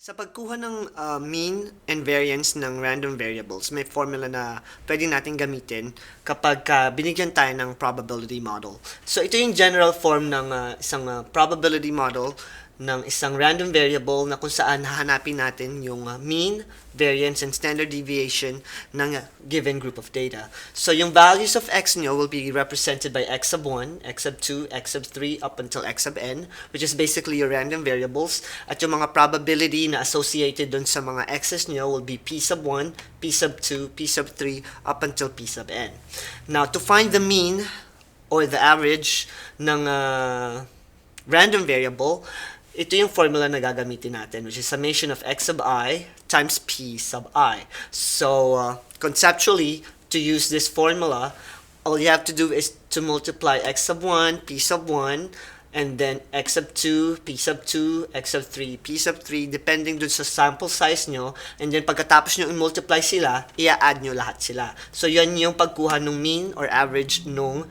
Sa pagkuha ng mean and variance ng random variables, may formula na pwede natin gamitin kapag binigyan tayo ng probability model. So ito yung general form ng isang probability model ng isang random variable na kung saan hahanapin natin yung mean, variance, and standard deviation ng given group of data. So yung values of x nyo will be represented by x sub 1, x sub 2, x sub 3, up until x sub n, which is basically your random variables. At yung mga probability na associated dun sa mga x's nyo will be p sub 1, p sub 2, p sub 3, up until p sub n. Now, to find the mean or the average ng random variable, ito yung formula na gagamitin natin, which is summation of x sub I times p sub I. So, conceptually, to use this formula, all you have to do is to multiply x sub 1, p sub 1, and then x sub 2, p sub 2, x sub 3, p sub 3, depending dun sa sample size nyo. And then pagkatapos nyo i-multiply sila, i-add nyo lahat sila. So yan yung pagkuha ng mean or average nung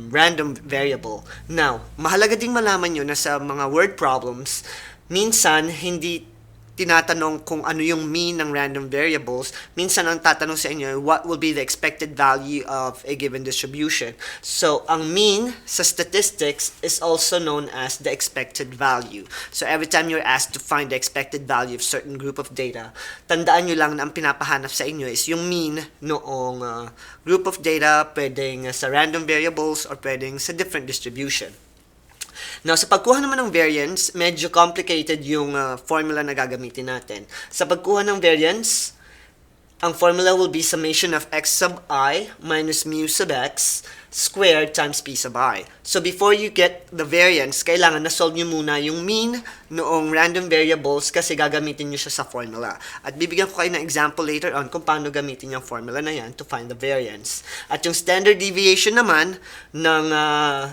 random variable. Now, mahalaga ding malaman nyo na sa mga word problems, minsan hindi tinatanong kung ano yung mean ng random variables. Minsan ang tatanong sa inyo, what will be the expected value of a given distribution? So, ang mean sa statistics is also known as the expected value. So, every time you're asked to find the expected value of certain group of data, tandaan nyo lang na ang pinapahanap sa inyo is yung mean noong group of data, pwedeng sa random variables or pwedeng sa different distribution. Now, sa pagkuha naman ng variance, medyo complicated yung formula na gagamitin natin. Sa pagkuha ng variance, ang formula will be summation of x sub I minus mu sub x squared times p sub I. So, before you get the variance, kailangan na-solve nyo muna yung mean noong random variables kasi gagamitin nyo siya sa formula. At bibigyan ko kayo ng example later on kung paano gamitin yung formula na yan to find the variance. At yung standard deviation naman ng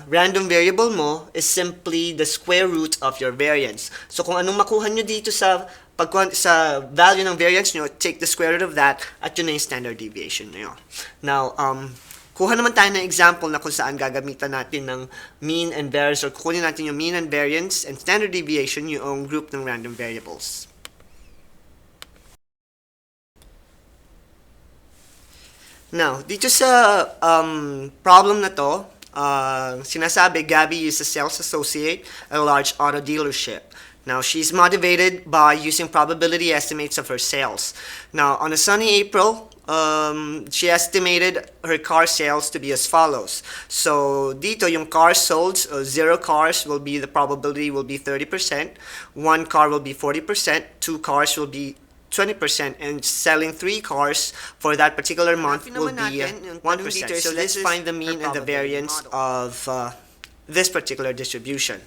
random variable mo is simply the square root of your variance. So, kung anong makuha nyo dito sa value ng variance nyo, take the square root of that at yun na yung standard deviation nyo. Now, kuha naman tayo ng example na kung saan gagamitan natin ng mean and variance or kukunin natin yung mean and variance and standard deviation yung group ng random variables. Now, dito sa problem na to, sinasabi Gabby is a sales associate at a large auto dealership. Now, she's motivated by using probability estimates of her sales. Now, on a sunny April, she estimated her car sales to be as follows. So, dito, yung cars sold, 0 cars will be, the probability will be 30%, 1 car will be 40%, 2 cars will be 20%, and selling 3 cars for that particular month will be 1%. So, let's find the mean and the variance of this particular distribution.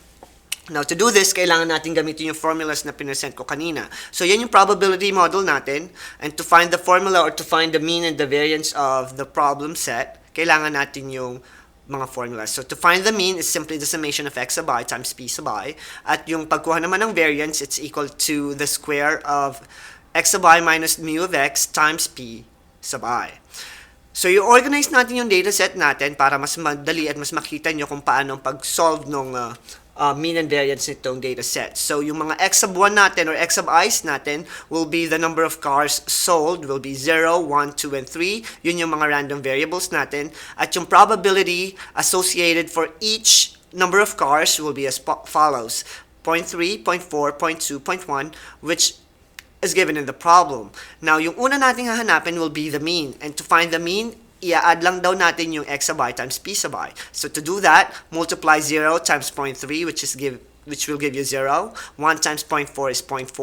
Now, to do this, kailangan natin gamitin yung formulas na pinresent ko kanina. So, yan yung probability model natin. And to find the formula or to find the mean and the variance of the problem set, kailangan natin yung mga formulas. So, to find the mean is simply the summation of x sub I times p sub I. At yung pagkuha naman ng variance, it's equal to the square of x sub I minus mu of x times p sub I. So, i-organize natin yung dataset natin para mas madali at mas makita nyo kung paano pag-solve nung mean and variance nitong data set. So, yung mga x sub 1 natin or x sub i's natin will be the number of cars sold will be 0, 1, 2, and 3. Yun yung mga random variables natin. At yung probability associated for each number of cars will be as follows. 0.3, 0.4, 0.2, 0.1, which is given in the problem. Now, yung una nating hahanapin will be the mean. And to find the mean, i-add lang daw natin yung x sub I times p sub I. So to do that, multiply 0 times 0.3, which will give you 0. 1 times 0.4 is 0.4.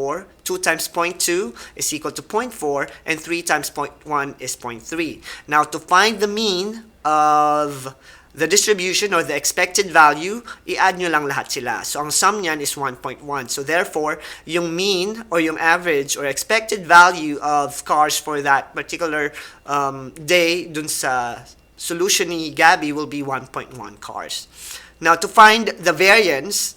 2 times 0.2 is equal to 0.4. And 3 times 0.1 is 0.3. Now, to find the mean of the distribution or the expected value, i-add nyo lang lahat sila. So, ang sum niyan is 1.1. So, therefore, yung mean or yung average or expected value of cars for that particular day dun sa solution ni Gabby will be 1.1 cars. Now, to find the variance,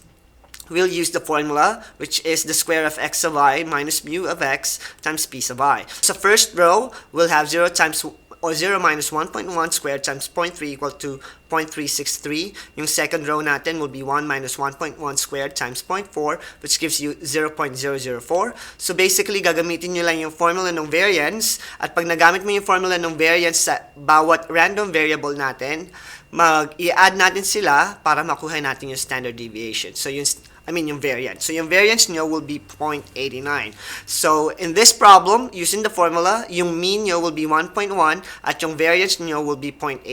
we'll use the formula, which is the square of x sub I minus mu of x times p sub I. So, first row, we'll have 0 times or 0 minus 1.1 squared times 0.3 equal to 0.363. Yung second row natin will be 1 minus 1.1 squared times 0.4, which gives you 0.004. So basically, gagamitin nyo lang yung formula ng variance, at pag nagamit mo yung formula ng variance sa bawat random variable natin, i-add natin sila para makuha natin yung standard deviation. So yung variance. So yung variance nyo will be 0.89. So in this problem, using the formula, yung mean nyo will be 1.1 at yung variance nyo will be 0.89.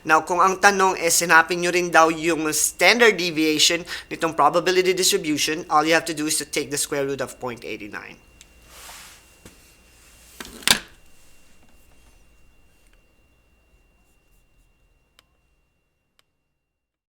Now, kung ang tanong is hanapin nyo rin daw yung standard deviation nitong probability distribution, all you have to do is to take the square root of 0.89.